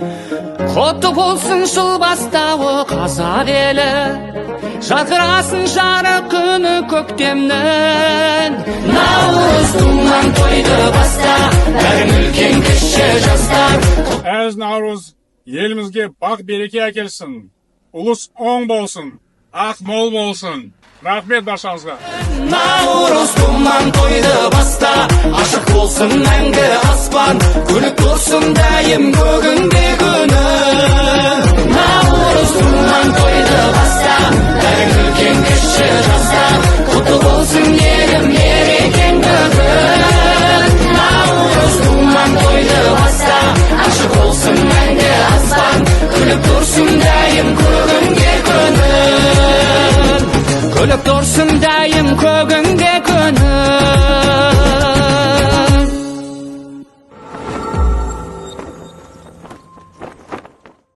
Құтты болсын жыл бастауы қазақ елі, жарқырасын жарық күні көктемнің. Наурыз думан тойды баста, бәрін үлкен кіші жастар. Әз Наурыз елімізге бақ береке әкелсін, ұлыс оң болсын, ақ мол болсын. Рахмет баршаңызға. Наурыз думан тойды баста, ашық болсын мәңгі аспан, күліп тұрсын дайым көгінде күні. Наурыз думан тойды баста, бәрің үлкен кіші жастар, құтты болсын елім мерекең бүгін. Наурыз думан тойды баста, ашық болсын мәңгі аспан, күліп тұрсын дайым көгінде күні. Күліп тұрсын дайым көгінде